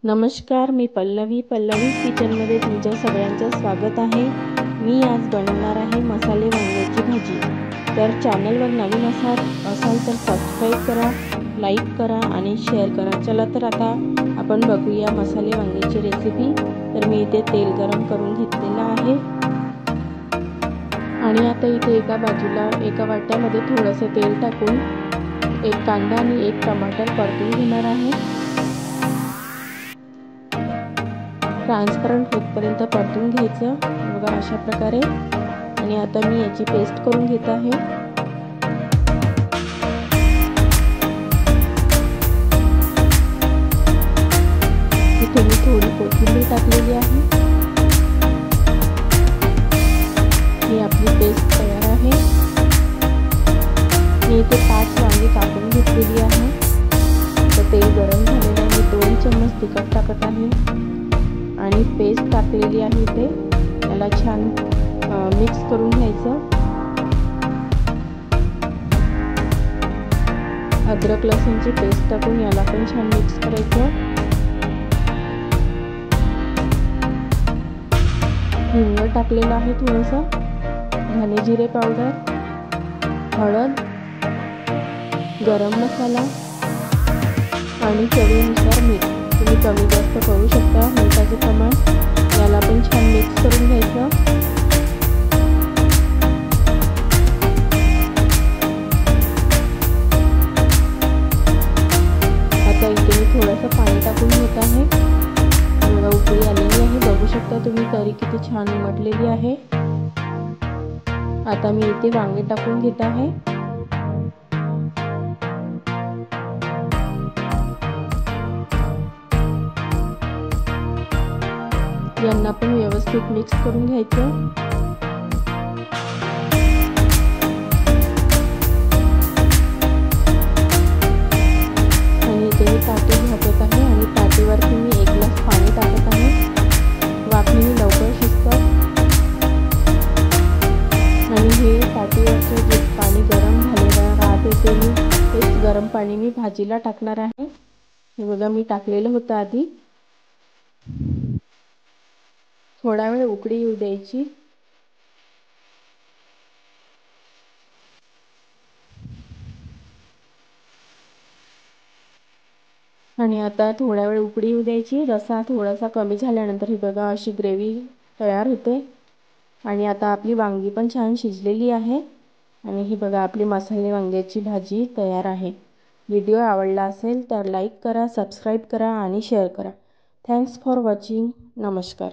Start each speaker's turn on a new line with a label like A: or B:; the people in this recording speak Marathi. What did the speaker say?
A: नमस्कार, मी पल्लवी किचनमध्ये तुमच्या सगळ्यांचं स्वागत आहे। मी आज बनवणार आहे मसाले वांग्याची भाजी। तर चॅनलवर नवीन असाल तर सबस्क्राइब करा, लाईक करा आणि शेअर करा। चला तर आता आपण बघूया मसाले वांग्याची रेसिपी। तर मी इथे तेल गरम करून घेतलेलं आहे आणि आता इथे एका बाजूला एका वाट्यामध्ये थोडंसं तेल टाकून एक कांदा आणि एक टमाटर परतून घेणार आहे। ट्रान्सपरंट होईपर्यंत परतून घ्यायचं बघा अशा प्रकारे। आणि आता मी याची पेस्ट करून घेत आहे। इथे मी थोडी कोथिंबीर टाकलेली आहे। ही आपली पेस्ट तयार आहे। मी इथे 5 वांगी कापून घेतलेली आहे। तर तेल गरम झालेलं आहे। 2 चम्मच तिखट टाकत आहे आणि पेस्ट टाकलेली आहे। इथे याला छान मिक्स करून घ्यायचं। अद्रक लसूणची पेस्ट टाकून याला पण छान मिक्स करायचं। हिंग टाकलेलं आहे थोडंसं, धने जिरे पावडर, हळद, गरम मसाला आणि चवीनुसार मीठ। तुम्ही कमी जास्त करू शकता मिठाचे प्रमाण। याला पण छान मिक्स करून घ्यायचं। आता इथे मी थोडंसं पाणी टाकून घेत आहे। बघा उकळी आलेली आहे, बघू शकता तुम्ही तरी किती छान उमटलेली आहे। आता मी इथे वांगे टाकून घेत आहे। यांना पण व्यवस्थित मिक्स करून घ्यायचं। आणि इथे मी ताटी घालत आहे आणि ताटीवरती मी 1 ग्लास पाणी टाकत आहे। वाफेने लवकर शिजतात आणि हे ताटीवरचं जे पाणी गरम झालेलं राहते ते मी तेच गरम पाणी मी भाजीला टाकणार आहे। हे बघा मी टाकलेलं होतं आधी। थोडा वेळ उकळी येऊ द्यायची। आणि आता थोडा वेळ उकळी येऊ द्यायची। रसा थोडासा कमी झाल्यानंतर ही बघा अशी ग्रेव्ही तयार होते। आणि आता आपली वांगी पण छान शिजलेली आहे। आणि ही बघा आपली मसाले वांग्याची भाजी तयार आहे। व्हिडिओ आवडला असेल तर लाईक करा, सबस्क्राइब करा आणि शेअर करा। Thanks for watching. नमस्कार।